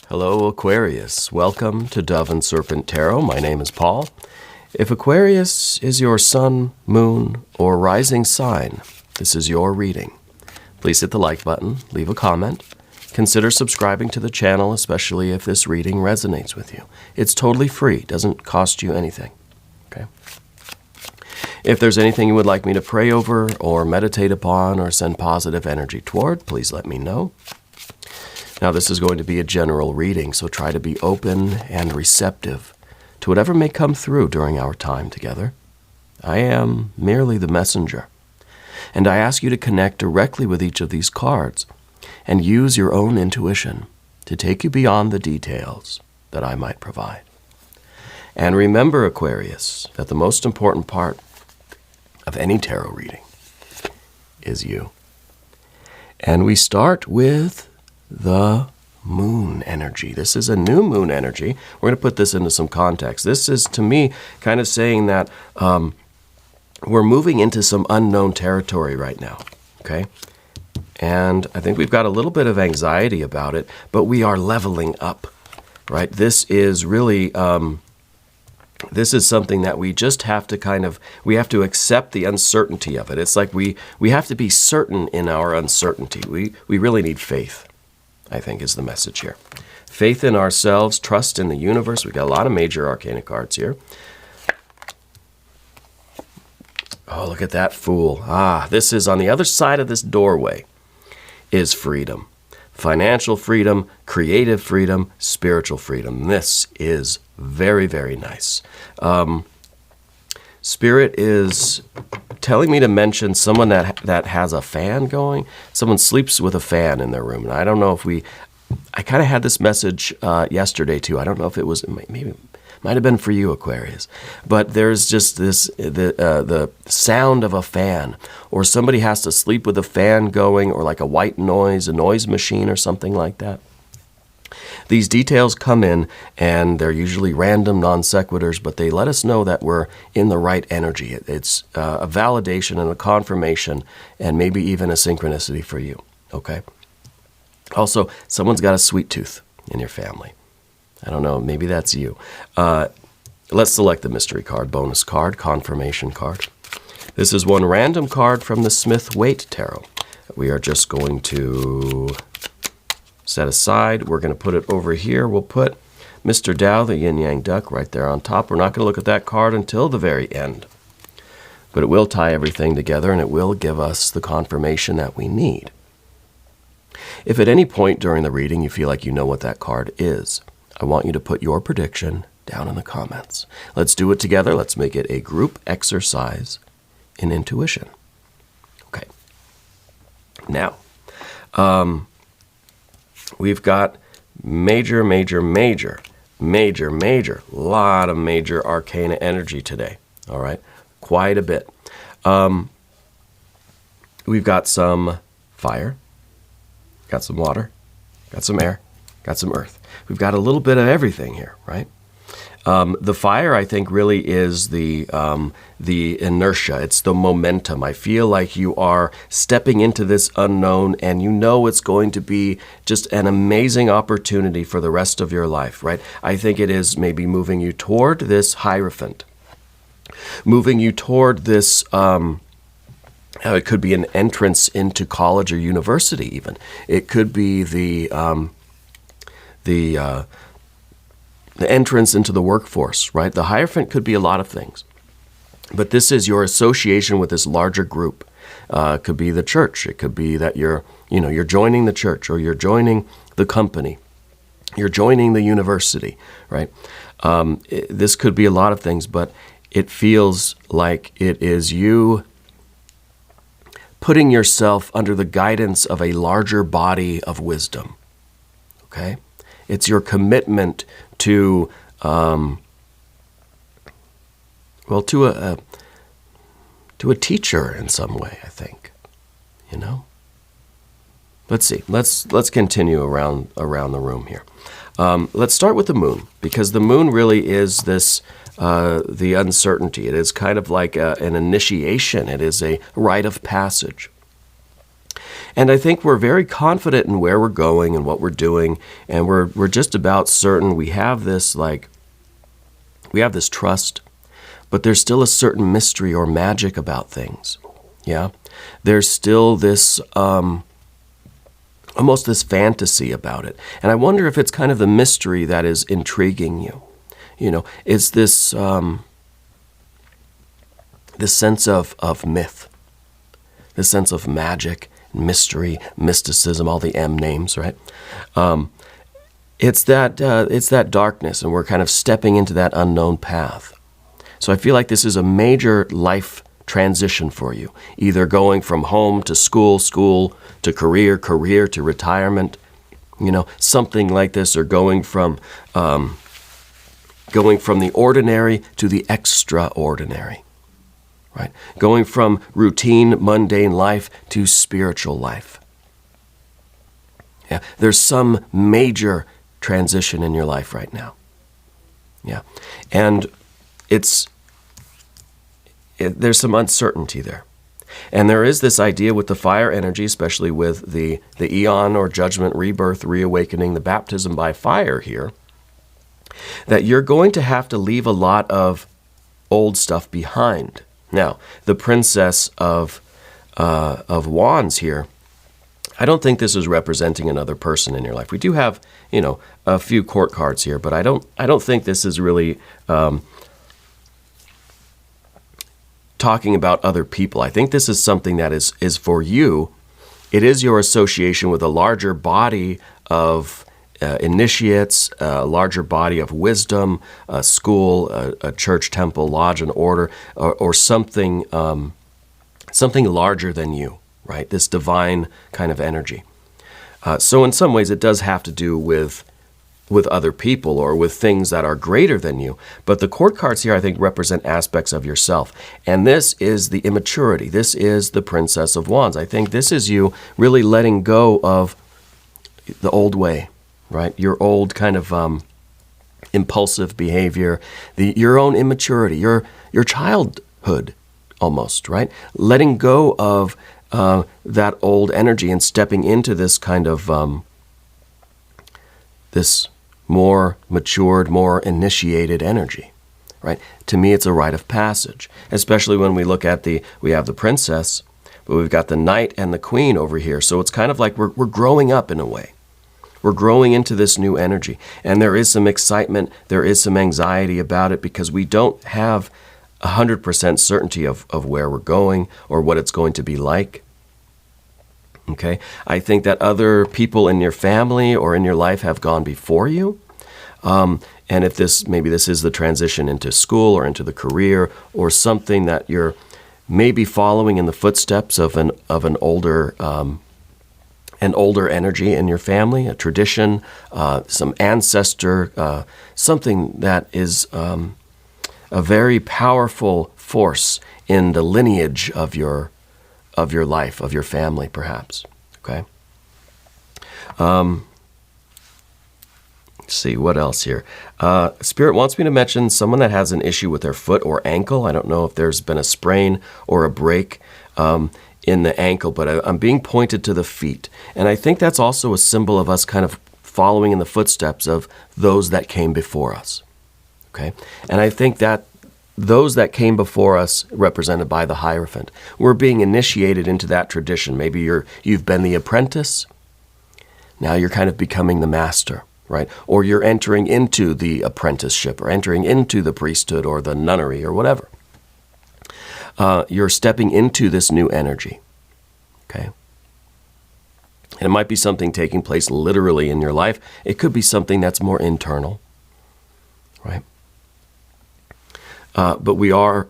Hello, Aquarius. Welcome to Dove and Serpent Tarot. My name is Paul. If Aquarius is your sun, moon, or rising sign, this is your reading. Please hit the like button, leave a comment. Consider subscribing to the channel, especially if this reading resonates with you. It's totally free, doesn't cost you anything. Okay? If there's anything you would like me to pray over or meditate upon or send positive energy toward, please let me know. Now, this is going to be a general reading, so try to be open and receptive to whatever may come through during our time together. I am merely the messenger, and I ask you to connect directly with each of these cards and use your own intuition to take you beyond the details that I might provide. And remember, Aquarius, that the most important part of any tarot reading is you. And we start with the moon energy. This is a new moon energy. We're going to put this into some context. This is, to me, kind of saying that we're moving into some unknown territory right now, okay? And I think we've got a little bit of anxiety about it, but we are leveling up, right? This is really, this is something that we just have to we have to accept the uncertainty of it. It's like we have to be certain in our uncertainty. We really need faith, I think, is the message here. Faith in ourselves, trust in the universe. We've got a lot of major arcana cards here. Oh, look at that Fool. This is on the other side of this doorway is freedom. Financial freedom, creative freedom, spiritual freedom. This is very, very nice. Spirit is telling me to mention someone that has a fan going. Someone sleeps with a fan in their room. And I don't know if I kind of had this message yesterday too. I don't know if it was, maybe might have been for you, Aquarius. But there's just this, the sound of a fan, or somebody has to sleep with a fan going, or like a white noise, a noise machine or something like that. These details come in, and they're usually random non sequiturs, but they let us know that we're in the right energy. It's a validation and a confirmation, and maybe even a synchronicity for you, okay? Also, someone's got a sweet tooth in your family. I don't know, maybe that's you. Let's select the mystery card, bonus card, confirmation card. This is one random card from the Smith-Waite Tarot. We are just going to set aside. We're going to put it over here. We'll put Mr. Tao, the yin-yang duck, right there on top. We're not going to look at that card until the very end. But it will tie everything together, and it will give us the confirmation that we need. If at any point during the reading you feel like you know what that card is, I want you to put your prediction down in the comments. Let's do it together. Let's make it a group exercise in intuition. Okay. Now, we've got major, lot of major arcana energy today. All right, quite a bit. We've got some fire, got some water, got some air, got some earth. We've got a little bit of everything here, right? The fire, I think, really is the inertia. It's the momentum. I feel like you are stepping into this unknown, and you know it's going to be just an amazing opportunity for the rest of your life, right? I think it is maybe moving you toward this Hierophant, moving you toward this, it could be an entrance into college or university even. It could be the entrance into the workforce, right? The Hierophant could be a lot of things. But this is your association with this larger group. It could be the church. It could be that you're joining the church, or you're joining the company. You're joining the university, right? This could be a lot of things, but it feels like it is you putting yourself under the guidance of a larger body of wisdom, okay? It's your commitment to, to a teacher in some way, I think, you know? Let's see. Let's continue around the room here. Let's start with the moon, because the moon really is this, the uncertainty. It is kind of like an initiation. It is a rite of passage. And I think we're very confident in where we're going and what we're doing, and we're just about certain we have this trust, but there's still a certain mystery or magic about things. Yeah, there's still this almost this fantasy about it, and I wonder if it's kind of the mystery that is intriguing you. It's this this sense of myth, this sense of magic, mystery, mysticism, all the M names, right? It's that darkness, and we're kind of stepping into that unknown path. So I feel like this is a major life transition for you, either going from home to school, school to career, career to retirement, something like this, or going from the ordinary to the extraordinary, right? Going from routine, mundane life to spiritual life. Yeah, there's some major transition in your life right now. Yeah, and there's some uncertainty there. And there is this idea with the fire energy, especially with the eon or judgment, rebirth, reawakening, the baptism by fire here, that you're going to have to leave a lot of old stuff behind. Now, the Princess of Wands here, I don't think this is representing another person in your life. We do have, a few court cards here, but I don't think this is really talking about other people. I think this is something that is for you. It is your association with a larger body of initiates, a larger body of wisdom, a school, a church, temple, lodge, and order, or something larger than you, right? This divine kind of energy. So in some ways, it does have to do with other people or with things that are greater than you. But the court cards here, I think, represent aspects of yourself. And this is the immaturity. This is the Princess of Wands. I think this is you really letting go of the old way, right? Your old kind of impulsive behavior, your own immaturity, your childhood almost, right? Letting go of that old energy and stepping into this kind of this more matured, more initiated energy, right? To me, it's a rite of passage, especially when we look at we have the princess, but we've got the knight and the queen over here. So it's kind of like we're growing up in a way. We're growing into this new energy. And there is some excitement, there is some anxiety about it because we don't have 100% certainty of where we're going or what it's going to be like. Okay, I think that other people in your family or in your life have gone before you. And if maybe this is the transition into school or into the career or something that you're maybe following in the footsteps of an older energy in your family, a tradition, some ancestor, something that is a very powerful force in the lineage of your life, of your family, perhaps. Okay. Let's see, what else here? Spirit wants me to mention someone that has an issue with their foot or ankle. I don't know if there's been a sprain or a break in the ankle, but I'm being pointed to the feet. And I think that's also a symbol of us kind of following in the footsteps of those that came before us. Okay. And I think that those that came before us, represented by the Hierophant, we're being initiated into that tradition. Maybe you've been the apprentice. Now you're kind of becoming the master, right? Or you're entering into the apprenticeship or entering into the priesthood or the nunnery or whatever. You're stepping into this new energy, okay? And it might be something taking place literally in your life. It could be something that's more internal, right? But we are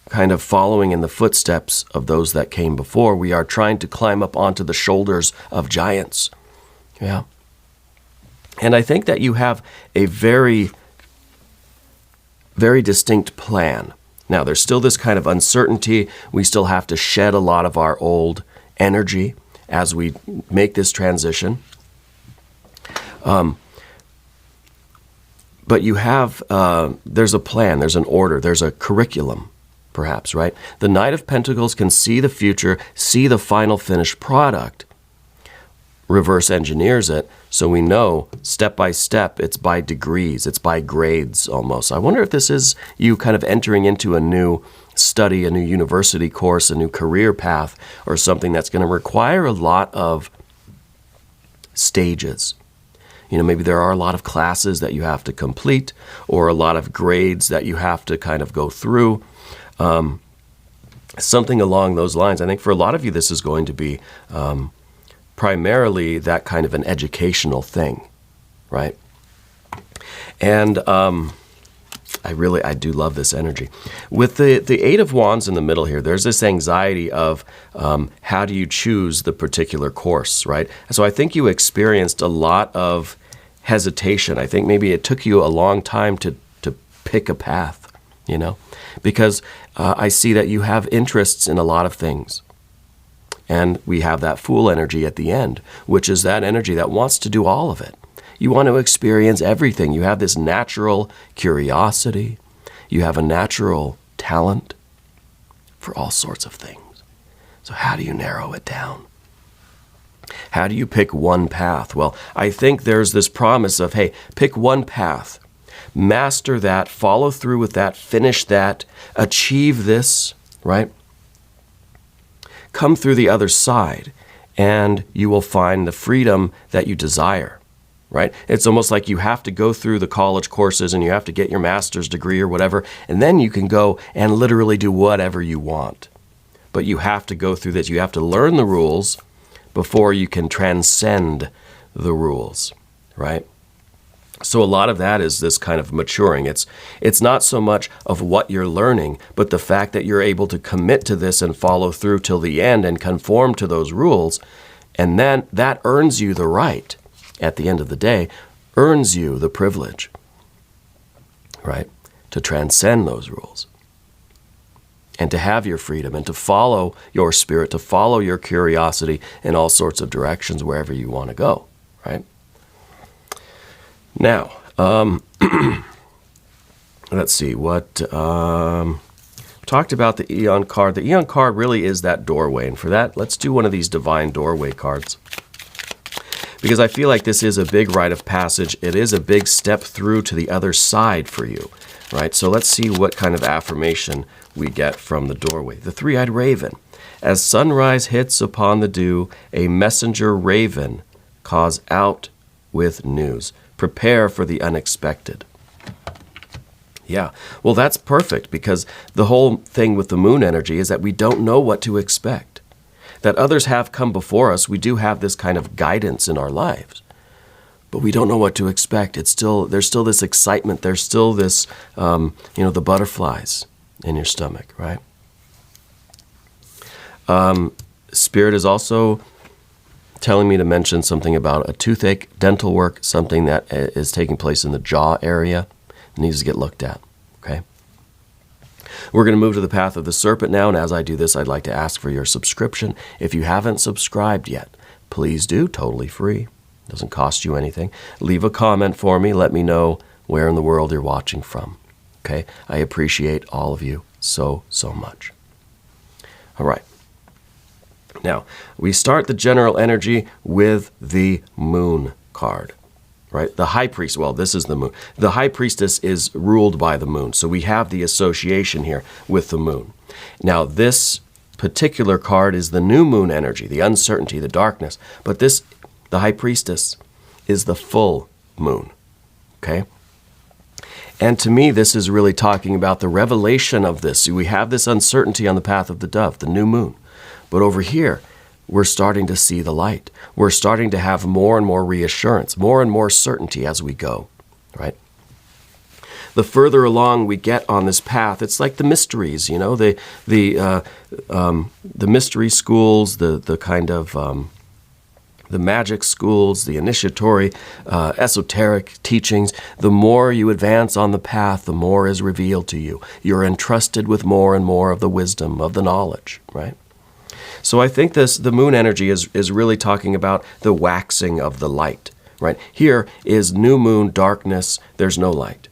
kind of following in the footsteps of those that came before. We are trying to climb up onto the shoulders of giants. Yeah. And I think that you have a very, very distinct plan. Now, there's still this kind of uncertainty. We still have to shed a lot of our old energy as we make this transition. But you have, there's a plan, there's an order, there's a curriculum, perhaps, right? The Knight of Pentacles can see the future, see the final finished product, reverse engineers it, so we know step by step, it's by degrees, it's by grades almost. I wonder if this is you kind of entering into a new study, a new university course, a new career path, or something that's going to require a lot of stages. You know, maybe there are a lot of classes that you have to complete, or a lot of grades that you have to kind of go through. Something along those lines. I think for a lot of you, this is going to be primarily that kind of an educational thing, right? And I do love this energy. With the Eight of Wands in the middle here, there's this anxiety of how do you choose the particular course, right? So I think you experienced a lot of hesitation. I think maybe it took you a long time to pick a path, you know? Because I see that you have interests in a lot of things. And we have that Fool energy at the end, which is that energy that wants to do all of it. You want to experience everything. You have this natural curiosity. You have a natural talent for all sorts of things. So how do you narrow it down? How do you pick one path? Well, I think there's this promise of, hey, pick one path. Master that, follow through with that, finish that, achieve this, right? Come through the other side, and you will find the freedom that you desire, right? It's almost like you have to go through the college courses and you have to get your master's degree or whatever, and then you can go and literally do whatever you want. But you have to go through this. You have to learn the rules before you can transcend the rules, right? So a lot of that is this kind of maturing. It's not so much of what you're learning, but the fact that you're able to commit to this and follow through till the end and conform to those rules. And then that earns you the right, at the end of the day, earns you the privilege, right, to transcend those rules and to have your freedom and to follow your spirit, to follow your curiosity in all sorts of directions wherever you want to go, right? Now, let's see what, talked about the Eon card. The Eon card really is that doorway. And for that, let's do one of these divine doorway cards. Because I feel like this is a big rite of passage. It is a big step through to the other side for you, right? So let's see what kind of affirmation we get from the doorway. The Three-Eyed Raven. As sunrise hits upon the dew, a messenger raven calls out with news. Prepare for the unexpected. Yeah, well, that's perfect, because the whole thing with the moon energy is that we don't know what to expect. That others have come before us, we do have this kind of guidance in our lives, but we don't know what to expect. There's still this excitement. There's still this, the butterflies in your stomach, right? Spirit is also telling me to mention something about a toothache, dental work, something that is taking place in the jaw area. It needs to get looked at, okay? We're going to move to the path of the serpent now, and as I do this, I'd like to ask for your subscription. If you haven't subscribed yet, please do, totally free. Doesn't cost you anything. Leave a comment for me. Let me know where in the world you're watching from, okay? I appreciate all of you so, so much. All right. Now, we start the general energy with the moon card, right? The high priest, well, this is the moon. The high priestess is ruled by the moon. So we have the association here with the moon. Now, this particular card is the new moon energy, the uncertainty, the darkness. But the high priestess is the full moon, okay? And to me, this is really talking about the revelation of this. We have this uncertainty on the path of the dove, the new moon. But over here, we're starting to see the light. We're starting to have more and more reassurance, more and more certainty as we go, right? The further along we get on this path, it's like the mysteries, you know, the mystery schools, the kind of the magic schools, the initiatory, esoteric teachings. The more you advance on the path, the more is revealed to you. You're entrusted with more and more of the wisdom, of the knowledge, right? So I think the moon energy is really talking about the waxing of the light, right? Here is new moon, darkness, there's no light.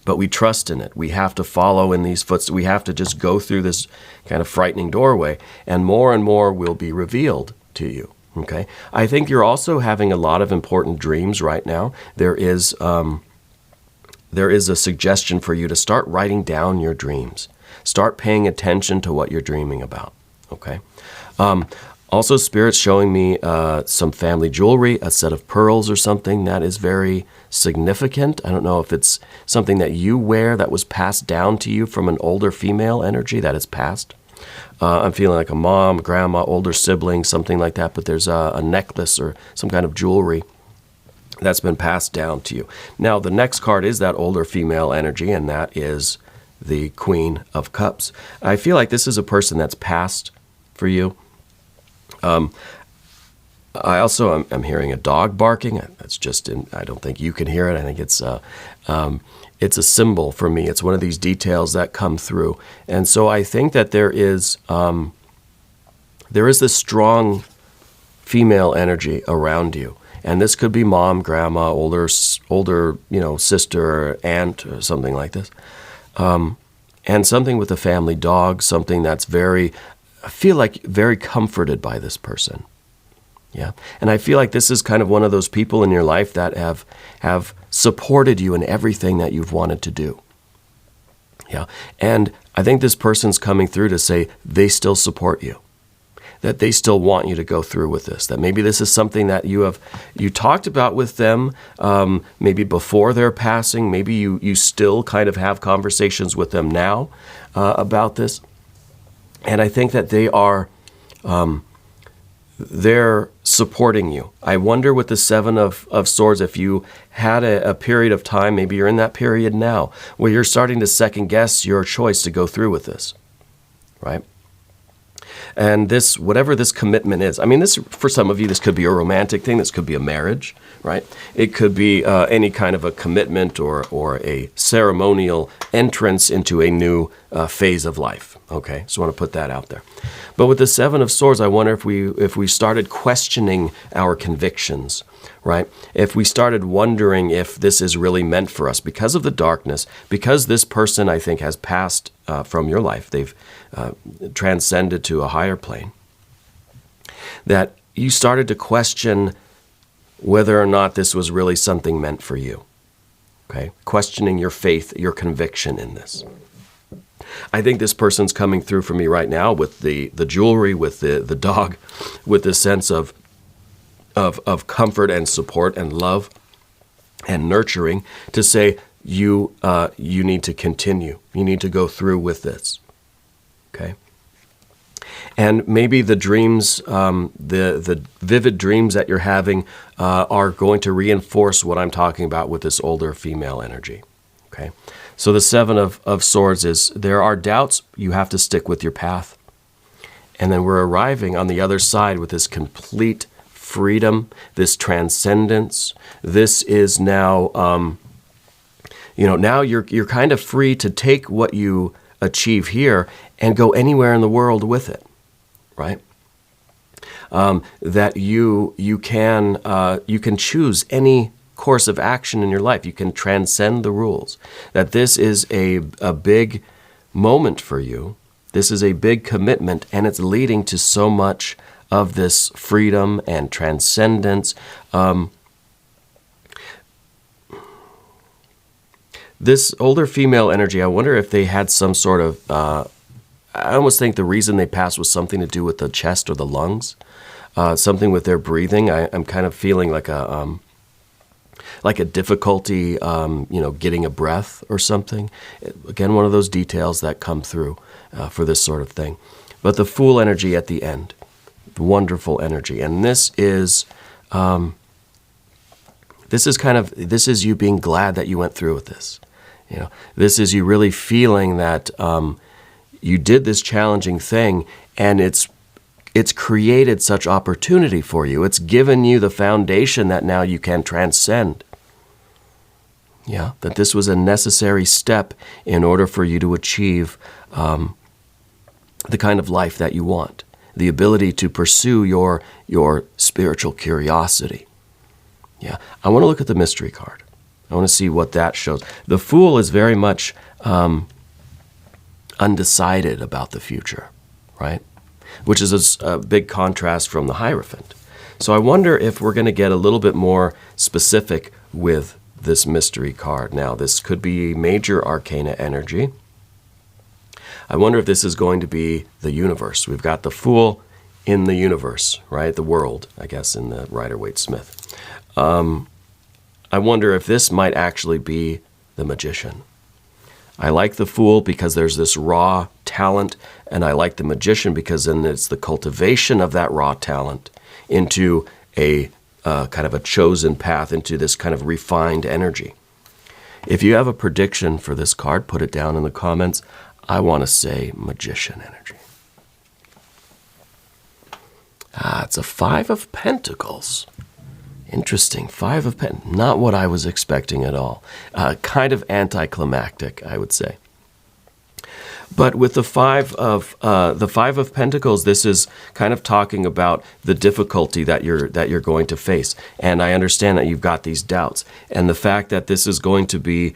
But we trust in it. We have to follow in these footsteps. We have to just go through this kind of frightening doorway, and more will be revealed to you, Okay. I think you're also having a lot of important dreams right now. There is a suggestion for you to start writing down your dreams. Start paying attention to what you're dreaming about. Okay. Also, Spirit's showing me some family jewelry, a set of pearls or something that is very significant. I don't know if it's something that you wear that was passed down to you from an older female energy that is passed. I'm feeling like a mom, grandma, older sibling, something like that, but there's a necklace or some kind of jewelry that's been passed down to you. Now, the next card is that older female energy, and that is the Queen of Cups. I feel like this is a person that's passed for you. I also am hearing a dog barking. That's just I don't think you can hear it. I think it's a symbol for me. It's one of these details that come through. And so I think that there is this strong female energy around you. And this could be mom, grandma, older, sister, aunt, or something like this. And something with a family dog, something that's I feel like very comforted by this person. Yeah. And I feel like this is kind of one of those people in your life that have supported you in everything that you've wanted to do. Yeah. And I think this person's coming through to say they still support you, that they still want you to go through with this, that maybe this is something that you talked about with them, maybe before their passing, maybe you still kind of have conversations with them now about this. And I think that they're supporting you. I wonder with the Seven of Swords, if you had a period of time, maybe you're in that period now, where you're starting to second guess your choice to go through with this, right? And this, whatever this commitment is, I mean, this, for some of you, this could be a romantic thing. This could be a marriage, right? It could be any kind of a commitment or a ceremonial entrance into a new phase of life. Okay, so I want to put that out there. But with the Seven of Swords, I wonder if we started questioning our convictions, right? If we started wondering if this is really meant for us because of the darkness, because this person, I think, has passed from your life. They've transcended to a higher plane. That you started to question whether or not this was really something meant for you. Okay, questioning your faith, your conviction in this. I think this person's coming through for me right now with the jewelry, with the dog, with this sense of comfort and support and love and nurturing to say you need to continue. You need to go through with this. Okay. And maybe the dreams, the vivid dreams that you're having are going to reinforce what I'm talking about with this older female energy. Okay. So the Seven of Swords is, there are doubts, you have to stick with your path. And then we're arriving on the other side with this complete freedom, this transcendence. This is now, now you're kind of free to take what you achieve here and go anywhere in the world with it, right? That you can choose any course of action in your life. You can transcend the rules. That this is a big moment for you. This is a big commitment, and it's leading to so much of this freedom and transcendence. This older female energy, I wonder if they had some sort of, I almost think the reason they passed was something to do with the chest or the lungs, something with their breathing. I'm kind of feeling like a difficulty, getting a breath or something. Again, one of those details that come through for this sort of thing. But the Fool energy at the end, the wonderful energy. And this is you being glad that you went through with this. This is you really feeling that you did this challenging thing, and it's created such opportunity for you. It's given you the foundation that now you can transcend. Yeah, that this was a necessary step in order for you to achieve the kind of life that you want, the ability to pursue your spiritual curiosity. Yeah, I want to look at the mystery card. I want to see what that shows. The Fool is very much undecided about the future, right? Which is a big contrast from the Hierophant. So I wonder if we're going to get a little bit more specific with this mystery card. Now, this could be major arcana energy. I wonder if this is going to be the universe. We've got the Fool in the universe, right? The world, I guess, in the Rider-Waite-Smith. I wonder if this might actually be the Magician. I like the Fool because there's this raw talent, and I like the Magician because then it's the cultivation of that raw talent into a kind of a chosen path, into this kind of refined energy. If you have a prediction for this card, put it down in the comments. I want to say Magician energy. It's a 5 of Pentacles. Interesting. 5 of Pentacles. Not what I was expecting at all. Kind of anticlimactic, I would say. But with the 5 of Pentacles, this is kind of talking about the difficulty that you're going to face. And I understand that you've got these doubts, and the fact that this is going to be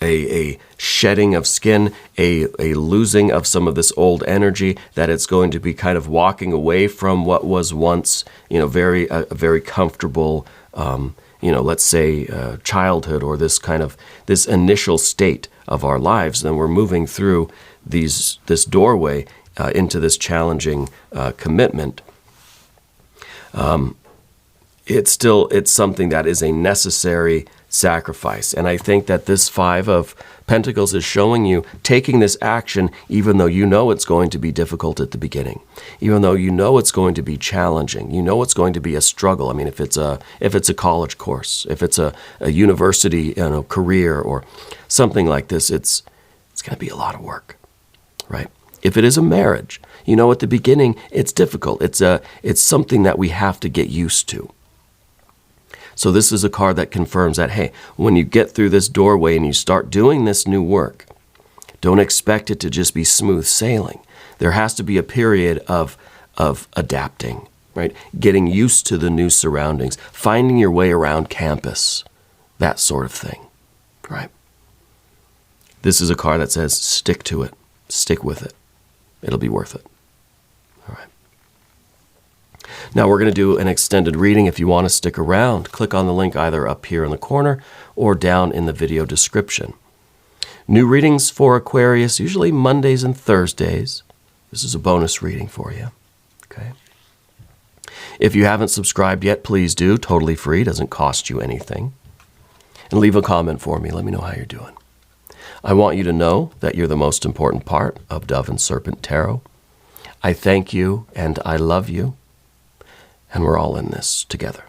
a shedding of skin, a losing of some of this old energy, that it's going to be kind of walking away from what was once, a very comfortable, let's say childhood, or this initial state of our lives. Then we're moving through this doorway into this challenging commitment. It's something that is a necessary sacrifice. And I think that this 5 of Pentacles is showing you taking this action, even though you know it's going to be difficult at the beginning, even though you know it's going to be challenging, you know it's going to be a struggle. I mean, if it's a college course, if it's a university career or something like this, it's going to be a lot of work, right? If it is a marriage, at the beginning it's difficult. It's something that we have to get used to. So this is a card that confirms that, hey, when you get through this doorway and you start doing this new work, don't expect it to just be smooth sailing. There has to be a period of adapting, right? Getting used to the new surroundings, finding your way around campus, that sort of thing, right? This is a card that says, stick to it, stick with it. It'll be worth it. All right. Now we're going to do an extended reading. If you want to stick around, click on the link either up here in the corner or down in the video description. New readings for Aquarius, usually Mondays and Thursdays. This is a bonus reading for you. Okay. If you haven't subscribed yet, please do. Totally free, doesn't cost you anything. And leave a comment for me. Let me know how you're doing. I want you to know that you're the most important part of Dove and Serpent Tarot. I thank you and I love you. And we're all in this together.